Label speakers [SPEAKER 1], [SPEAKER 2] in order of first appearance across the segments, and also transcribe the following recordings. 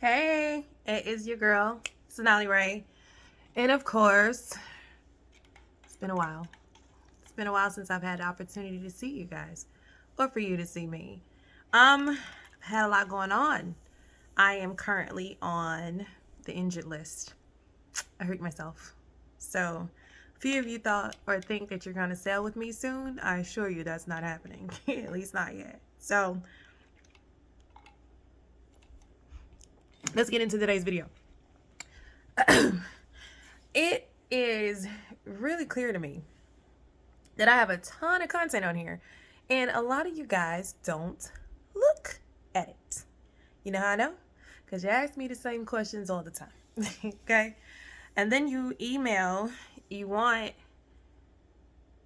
[SPEAKER 1] Hey, it is your girl, Sonali Ray. And of course, it's been a while. It's been a while since I've had the opportunity to see you guys or for you to see me. I've had a lot going on. I am currently on the injured list. I hurt myself. So, a few of you thought or think that you're going to sail with me soon. I assure you that's not happening, at least not yet. So, let's get into today's video. It is really clear to me that I have a ton of content on here, and a lot of you guys don't look at it. You know how I know? Because you ask me the same questions all the time. Okay? And then you email, you want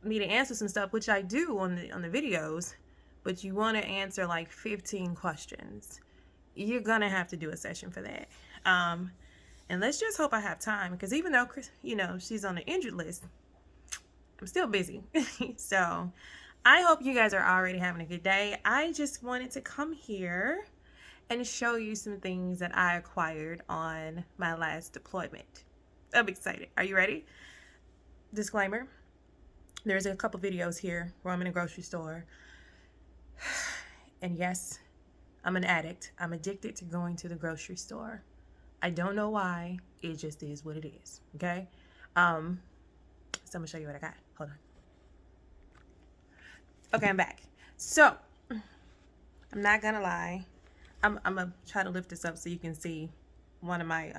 [SPEAKER 1] me to answer some stuff, which I do on the videos, but you want to answer like 15 questions. You're gonna have to do a session for that. And let's just hope I have time, because even though she's on the injured list, I'm still busy. So I hope you guys are already having a good day. I just wanted to come here and show you some things that I acquired on my last deployment. I'm excited. Are you ready? Disclaimer. There's a couple videos here where I'm in a grocery store. And yes, I'm an addict. I'm addicted to going to the grocery store. I don't know why. It just is what it is. Okay? So I'm gonna show you what I got. Hold on. Okay, I'm back. So I'm not gonna lie. I'm gonna try to lift this up so you can see one of my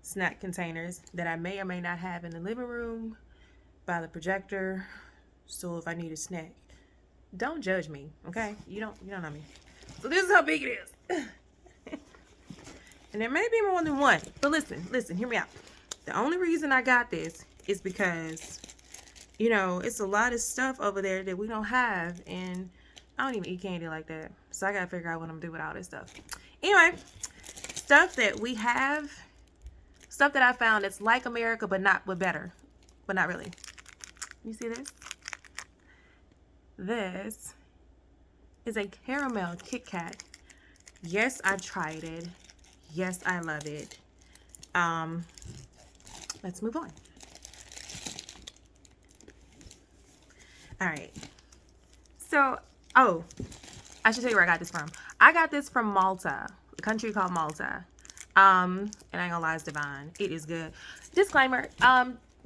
[SPEAKER 1] snack containers that I may or may not have in the living room by the projector. So if I need a snack, don't judge me, okay? You don't know me. So this is how big it is. And there may be more than one. But listen, hear me out. The only reason I got this is because, it's a lot of stuff over there that we don't have. And I don't even eat candy like that. So I got to figure out what I'm going to do with all this stuff. Anyway, stuff that we have. Stuff that I found that's like America, but better. But not really. You see this? This is a caramel Kit Kat. Yes, I tried it. Yes, I love it. Let's move on. All right. So, I should tell you where I got this from. I got this from Malta, a country called Malta. And I ain't gonna lie, it's divine. It is good. Disclaimer.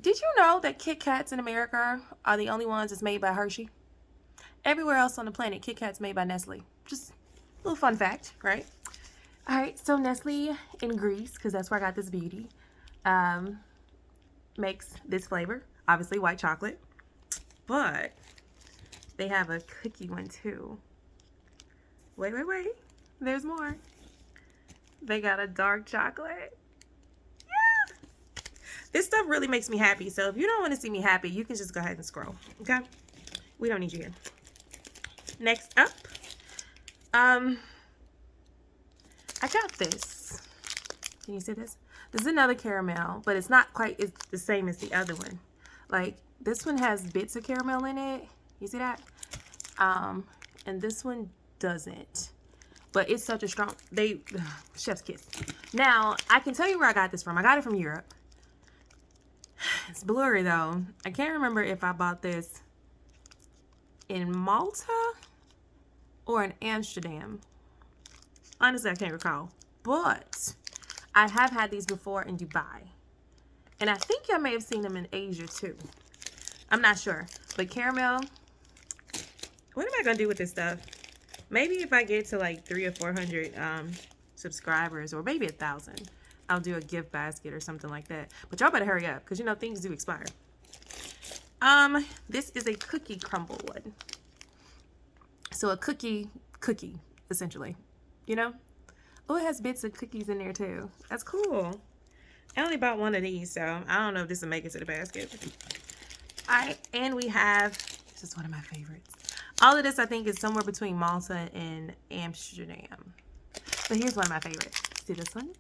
[SPEAKER 1] Did you know that Kit Kats in America are the only ones that's made by Hershey? Everywhere else on the planet, Kit Kat's made by Nestle. Just a little fun fact, right? All right, so Nestle in Greece, because that's where I got this beauty, makes this flavor, obviously white chocolate, but they have a cookie one too. Wait, there's more. They got a dark chocolate. Yeah! This stuff really makes me happy, so if you don't want to see me happy, you can just go ahead and scroll, okay? We don't need you here. Next up, I got this. Can you see this? This is another caramel, but it's not quite the same as the other one. Like, this one has bits of caramel in it. You see that? And this one doesn't. But it's such a strong, chef's kiss. Now, I can tell you where I got this from. I got it from Europe. It's blurry though. I can't remember if I bought this in Malta or in Amsterdam. Honestly, I can't recall. But I have had these before in Dubai. And I think I may have seen them in Asia too. I'm not sure. But caramel, what am I going to do with this stuff? Maybe if I get to like 300 or 400 subscribers, or maybe 1,000, I'll do a gift basket or something like that. But y'all better hurry up, because things do expire. This is a cookie crumble one. So a cookie, essentially. Oh, it has bits of cookies in there too. That's cool. I only bought one of these, so I don't know if this will make it to the basket. And we have, this is one of my favorites. All of this, I think, is somewhere between Malta and Amsterdam. But here's one of my favorites. See this one?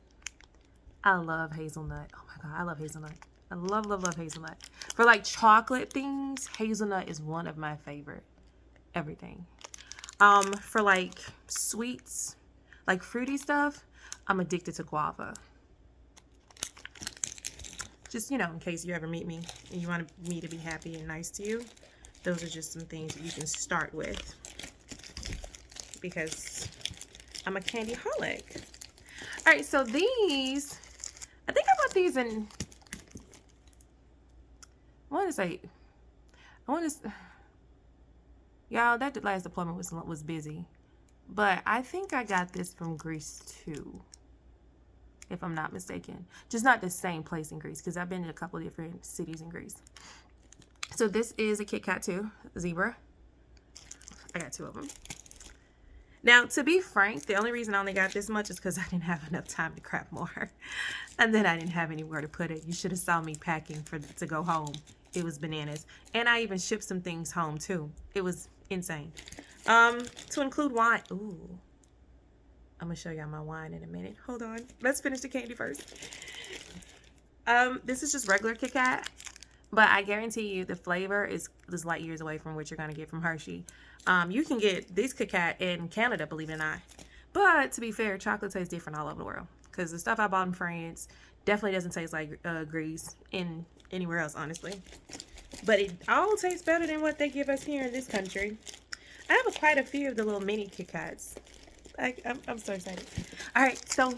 [SPEAKER 1] I love hazelnut. Oh my God, I love hazelnut. I love hazelnut. For like chocolate things, hazelnut is one of my favorite everything. For like sweets, like fruity stuff, I'm addicted to guava. Just, you know, in case you ever meet me and you want me to be happy and nice to you, those are just some things that you can start with, because I'm a candy-holic. All right, so these, I think I bought these in, y'all, that last deployment was busy. But I think I got this from Greece too, if I'm not mistaken. Just not the same place in Greece, because I've been in a couple of different cities in Greece. So this is a Kit Kat too, zebra. I got 2 of them. Now, to be frank, the only reason I only got this much is because I didn't have enough time to grab more. And then I didn't have anywhere to put it. You should have saw me packing to go home. It was bananas. And I even shipped some things home too. It was insane. To include wine. Ooh. I'm gonna show y'all my wine in a minute. Hold on. Let's finish the candy first. This is just regular Kit Kat, but I guarantee you the flavor is light years away from what you're gonna get from Hershey. You can get this Kit Kat in Canada, believe it or not. But to be fair, chocolate tastes different all over the world. Because the stuff I bought in France definitely doesn't taste like Greece in anywhere else, honestly. But it all tastes better than what they give us here in this country. I have quite a few of the little mini Kit Kats. I'm so excited. All right, so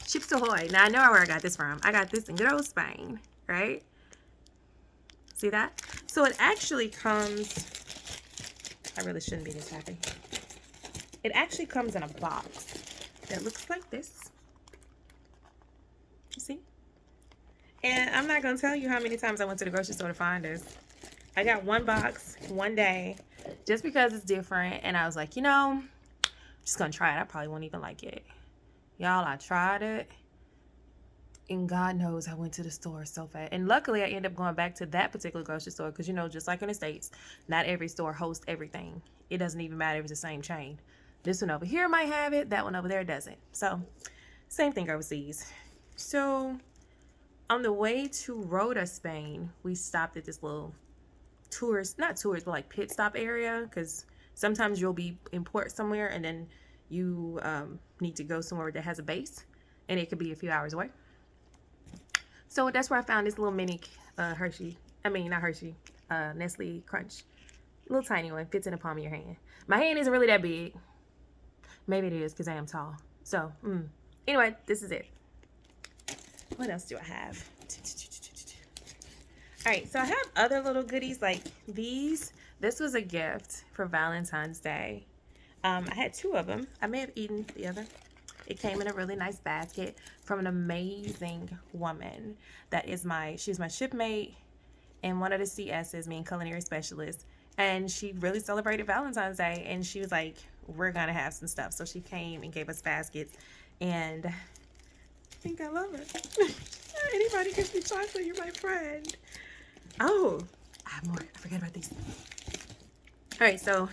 [SPEAKER 1] Chips Ahoy. Now I know where I got this from. I got this in good old Spain, right? See that? So it actually comes. I really shouldn't be this happy. It actually comes in a box that looks like this. You see? And I'm not gonna tell you how many times I went to the grocery store to find this. I got one box one day just because it's different, and I was like, you know, just gonna try it. I probably won't even like it. Y'all, I tried it, and God knows I went to the store so fast. And luckily, I ended up going back to that particular grocery store because, you know, just like in the States, not every store hosts everything. It doesn't even matter if it's the same chain. This one over here might have it. That one over there doesn't. So, same thing overseas. So, on the way to Rota, Spain, we stopped at this little not tourist, but like pit stop area, because sometimes you'll be in port somewhere and then you need to go somewhere that has a base, and it could be a few hours away. So that's where I found this little mini Nestle Crunch. Little tiny one, fits in the palm of your hand. My hand isn't really that big. Maybe it is because I am tall. So, anyway, this is it. What else do I have? All right, so I have other little goodies like these. This was a gift for Valentine's Day. I had 2 of them. I may have eaten the other. It came in a really nice basket from an amazing woman. She's my shipmate and one of the CSs, mean culinary specialist. And she really celebrated Valentine's Day, and she was like, we're gonna have some stuff. So she came and gave us baskets, and I think I love it. Anybody gives me chocolate, you're my friend. Oh, I have more. I forgot about these. All right, so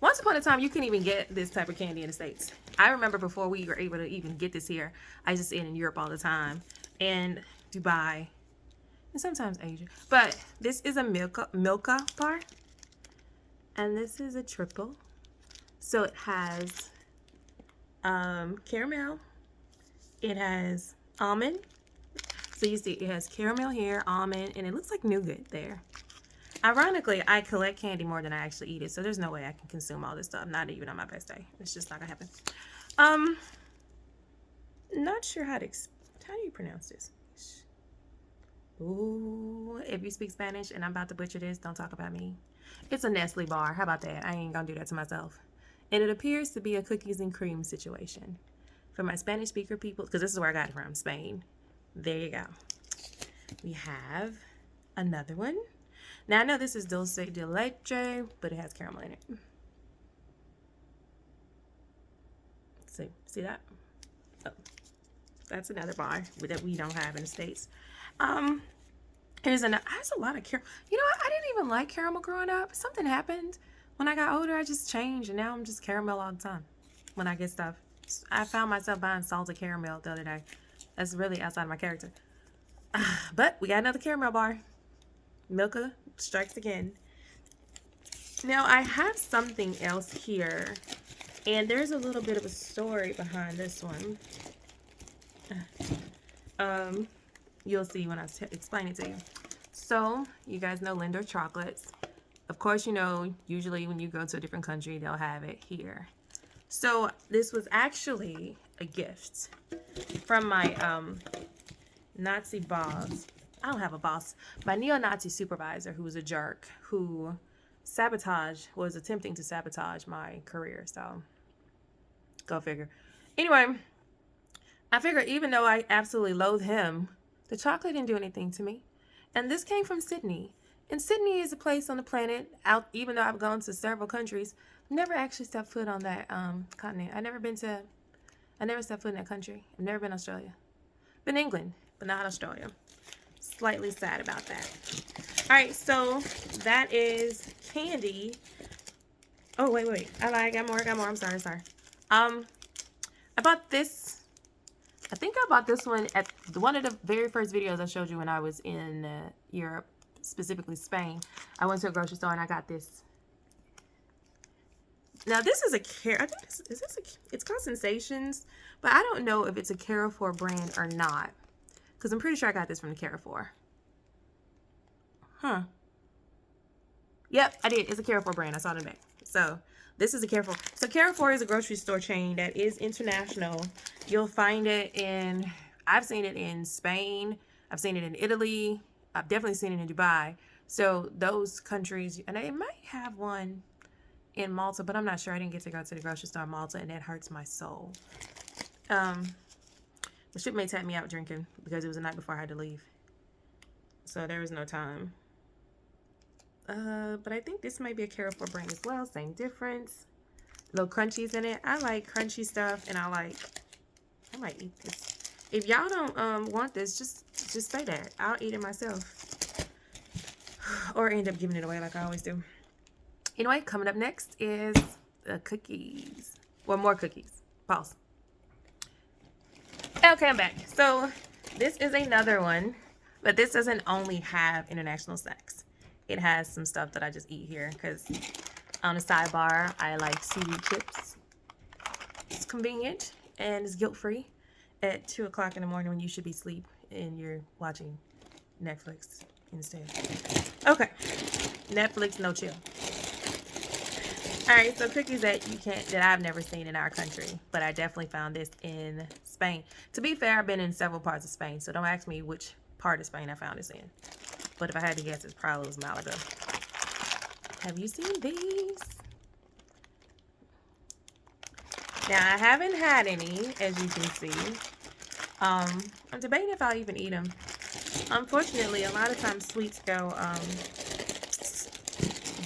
[SPEAKER 1] once upon a time, you couldn't even get this type of candy in the States. I remember before we were able to even get this here, I used to see it in Europe all the time, and Dubai, and sometimes Asia. But this is a Milka bar, and this is a triple. So it has caramel, it has almond. So you see it has caramel here, almond, and it looks like nougat there. Ironically, I collect candy more than I actually eat it, so there's no way I can consume all this stuff, not even on my best day. It's just not gonna happen. Not sure how do you pronounce this? Ooh, if you speak Spanish and I'm about to butcher this, don't talk about me. It's a Nestle bar. How about that? I ain't gonna do that to myself. And it appears to be a cookies and cream situation. For my Spanish speaker people, because this is where I got it from, Spain. There you go. We have another one. Now I know this is dulce de leche, but it has caramel in it. See that? Oh, that's another bar that we don't have in the States. There's a lot of caramel. You know what? I didn't even like caramel growing up. Something happened when I got older. I just changed, and now I'm just caramel all the time when I get stuff. I found myself buying salted caramel the other day. That's really outside of my character. But we got another caramel bar. Milka strikes again. Now I have something else here And there's a little bit of a story behind this one. You'll see when I explain it to you. So, you guys know Lindor chocolates. Of course, you know, usually when you go to a different country, they'll have it here. So, this was actually a gift from my Nazi boss. I don't have a boss. My neo-Nazi supervisor, who was a jerk, who was attempting to sabotage my career. So, go figure. Anyway, I figured even though I absolutely loathe him, the chocolate didn't do anything to me. And this came from Sydney. And Sydney is a place on the planet, even though I've gone to several countries, I've never actually stepped foot on that continent. I never stepped foot in that country. I've never been to Australia. Been England, but not Australia. Slightly sad about that. All right, so that is candy. Oh, wait. I got more. I'm sorry. I bought this. I think I bought this one at one of the very first videos I showed you when I was in Europe, specifically Spain. I went to a grocery store and I got this. Now this is I think it's called Sensations, but I don't know if it's a Carrefour brand or not, because I'm pretty sure I got this from the Carrefour. Huh. Yep, I did. It's a Carrefour brand. I saw it in the back. So this is a Carrefour. So Carrefour is a grocery store chain that is international. You'll find it I've seen it in Spain. I've seen it in Italy. I've definitely seen it in Dubai. So those countries, and they might have one in Malta, but I'm not sure. I didn't get to go to the grocery store in Malta, and that hurts my soul. The shipmates had me out drinking because it was the night before I had to leave. So there was no time. But I think this might be a Carrefour brand as well. Same difference. Little crunchies in it. I like crunchy stuff, and I might eat this. If y'all don't want this, just say that. I'll eat it myself. Or end up giving it away like I always do. Anyway, coming up next is the cookies. Well, more cookies. Pause. Okay, I'm back. So this is another one, but this doesn't only have international snacks. It has some stuff that I just eat here because on the sidebar, I like seaweed chips. It's convenient and it's guilt-free at 2 o'clock in the morning when you should be asleep and you're watching Netflix instead. Okay, Netflix, no chill. All right, so cookies that I've never seen in our country, but I definitely found this in Spain. To be fair, I've been in several parts of Spain, so don't ask me which part of Spain I found this in. But if I had to guess, it probably was Malaga. Have you seen these? Now, I haven't had any, as you can see. I'm debating if I'll even eat them. Unfortunately, a lot of times sweets go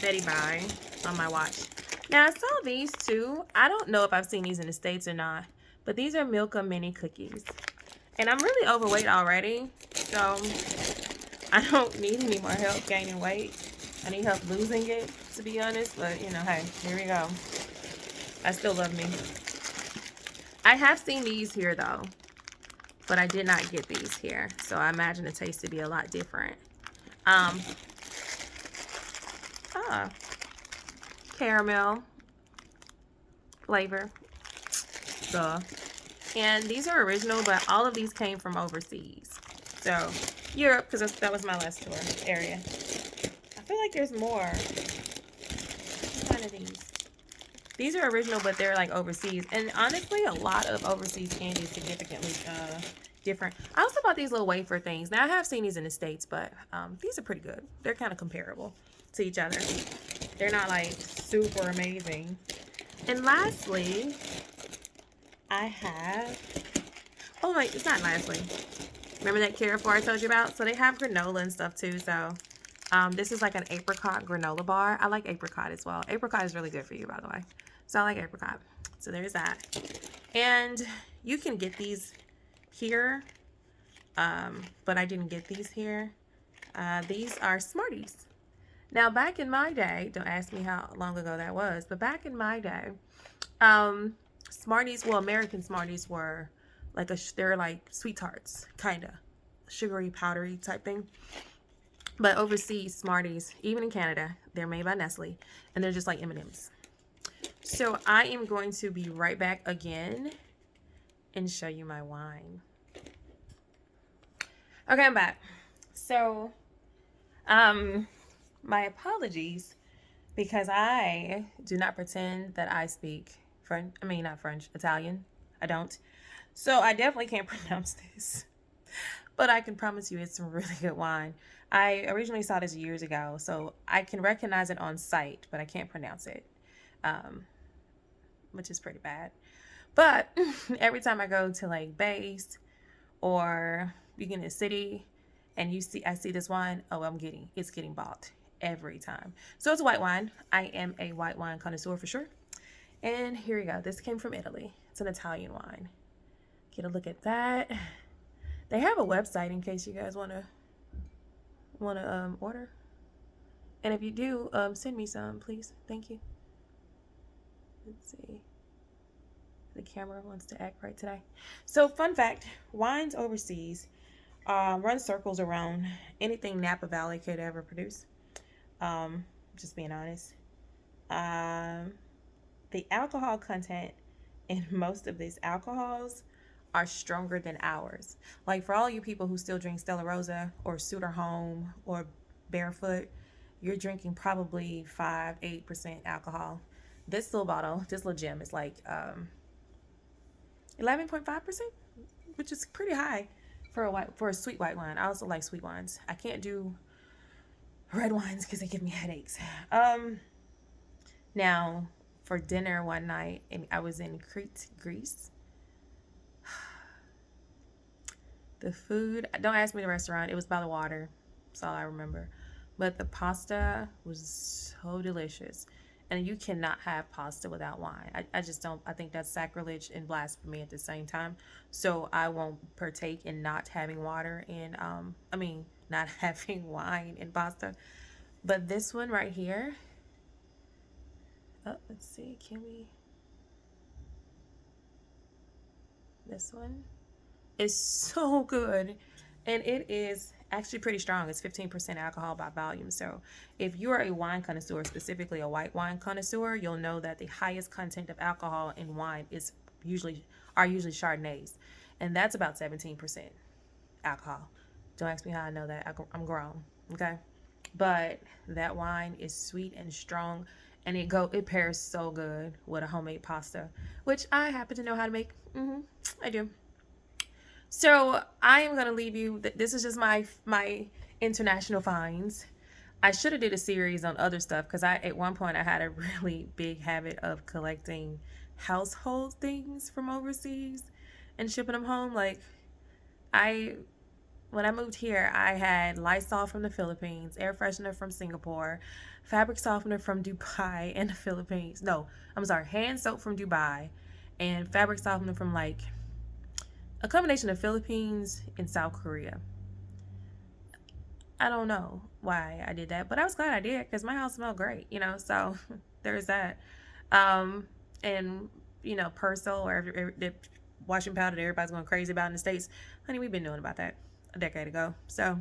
[SPEAKER 1] Betty Bye on my watch. Now, I saw these too. I don't know if I've seen these in the States or not, but these are Milka mini cookies. And I'm really overweight already, so I don't need any more help gaining weight. I need help losing it, to be honest, but you know, hey, here we go. I still love me. I have seen these here though, but I did not get these here, so I imagine the taste to be a lot different. Caramel flavor. Duh. And these are original, but all of these came from overseas. So, Europe, because that was my last tour area. I feel like there's more. One of these. These are original, but they're like overseas. And honestly, a lot of overseas candy is significantly different. I also bought these little wafer things. Now, I have seen these in the States, but these are pretty good. They're kind of comparable to each other. They're not like super amazing. And lastly, I have, oh wait, it's not lastly. Remember that Carrefour I told you about? So they have granola and stuff too. So this is like an apricot granola bar. I like apricot as well. Apricot is really good for you, by the way. So I like apricot. So there's that. And you can get these here, but I didn't get these here. These are Smarties. Now, back in my day, don't ask me how long ago that was, but back in my day, Smarties, well, American Smarties were like they're like sweet tarts, kind of sugary, powdery type thing. But overseas, Smarties, even in Canada, they're made by Nestle, and they're just like M&Ms. So I am going to be right back again and show you my wine. Okay, I'm back. So, my apologies because I do not pretend that I speak French. I mean, not French, Italian. I don't. So I definitely can't pronounce this. But I can promise you it's some really good wine. I originally saw this years ago, so I can recognize it on sight, but I can't pronounce it, um, which is pretty bad. But every time I go to like base or you get in a city and I see this wine, oh, it's getting bought every time. So it's a white wine. I am a white wine connoisseur for sure. And here we go. This came from Italy. It's an Italian wine. Get a look at that. They have a website in case you guys wanna order. And if you do, send me some, please. Thank you. Let's see. The camera wants to act right today. So, fun fact: wines overseas run circles around anything Napa Valley could ever produce. Just being honest. The alcohol content in most of these alcohols are stronger than ours. Like for all you people who still drink Stella Rosa or Suter Home or Barefoot, you're drinking probably 5-8% alcohol. This little bottle, this little gem is like 11.5%, which is pretty high for a sweet white wine. I also like sweet wines. I can't do red wines because they give me headaches. Now for dinner one night, and I was in Crete, Greece. The food, don't ask me the restaurant. It was by the water. That's all I remember. But the pasta was so delicious. And you cannot have pasta without wine. I just don't, I think that's sacrilege and blasphemy at the same time. So I won't partake in not having water and, not having wine and pasta. But this one right here, let's see, this one is so good. And it is actually pretty strong. It's 15% alcohol by volume. So if you are a wine connoisseur, specifically a white wine connoisseur, you'll know that the highest content of alcohol in wine usually Chardonnays. And that's about 17% alcohol. Don't ask me how I know that. I'm grown. Okay. But that wine is sweet and strong, and it pairs so good with a homemade pasta, which I happen to know how to make. I do. So I am gonna leave you. This is just my international finds. I should have did a series on other stuff because at one point I had a really big habit of collecting household things from overseas and shipping them home. Like when I moved here, I had Lysol from the Philippines, air freshener from Singapore, fabric softener from Dubai and the Philippines. No, I'm sorry, hand soap from Dubai, and fabric softener from like a combination of Philippines and South Korea. I don't know why I did that, but I was glad I did because my house smelled great, so there's that. And, Persil or the washing powder that everybody's going crazy about in the States. Honey, we've been knowing about that a decade ago. So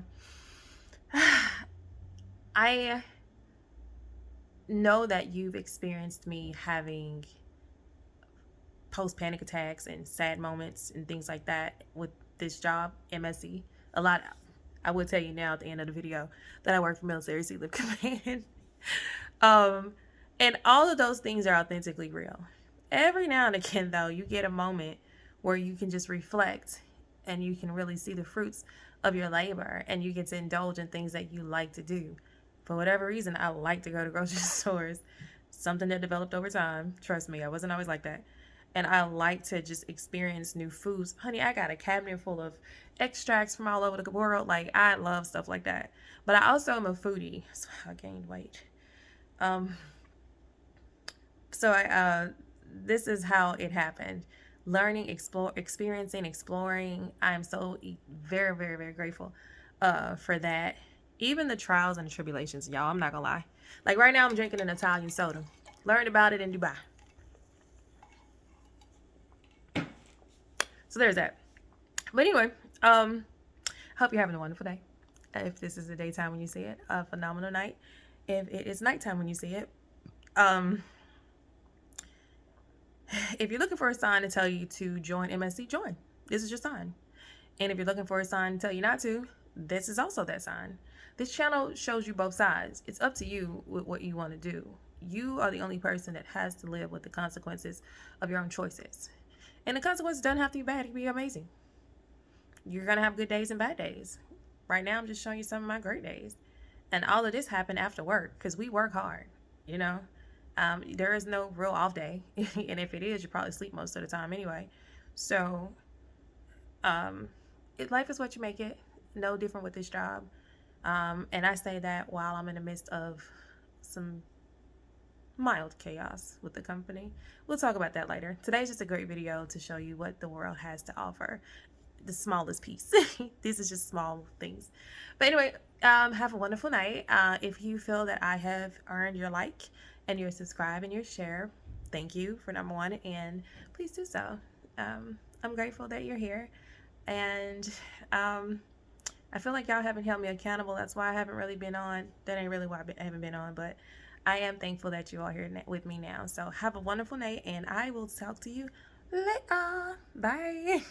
[SPEAKER 1] I know that you've experienced me having post-panic attacks and sad moments and things like that with this job, MSC. A lot. I will tell you now at the end of the video that I work for Military Sealift Command. And all of those things are authentically real. Every now and again, though, you get a moment where you can just reflect and you can really see the fruits of your labor, and you get to indulge in things that you like to do. For whatever reason, I like to go to grocery stores. Something that developed over time. Trust me, I wasn't always like that. And I like to just experience new foods. Honey, I got a cabinet full of extracts from all over the world. Like, I love stuff like that. But I also am a foodie, so I gained weight. This is how it happened. Learning, experiencing, exploring. I am so very, very, very grateful for that. Even the trials and the tribulations, y'all, I'm not gonna lie. Like right now I'm drinking an Italian soda. Learned about it in Dubai. So there's that. But anyway, hope you're having a wonderful day. If this is the daytime when you see it, a phenomenal night. If it is nighttime when you see it, If you're looking for a sign to tell you to join MSC, join. This is your sign. And if you're looking for a sign to tell you not to, this is also that sign. This channel shows you both sides. It's up to you with what you want to do. You are the only person that has to live with the consequences of your own choices. And the consequences don't have to be bad. It can be amazing. You're going to have good days and bad days. Right now, I'm just showing you some of my great days. And all of this happened after work because we work hard, you know. There is no real off day. And if it is, you probably sleep most of the time anyway. So, life is what you make it. No different with this job. And I say that while I'm in the midst of some mild chaos with the company. We'll talk about that later. Today's just a great video to show you what the world has to offer. The smallest piece. This is just small things. But anyway, have a wonderful night. If you feel that I have earned your like and your subscribe and your share, thank you for number one, and please do so. I'm grateful that you're here, and I feel like y'all haven't held me accountable. That's why I haven't really been on. That ain't really why I haven't been on, but I am thankful that you're all here with me now. So have a wonderful night, and I will talk to you later. Bye.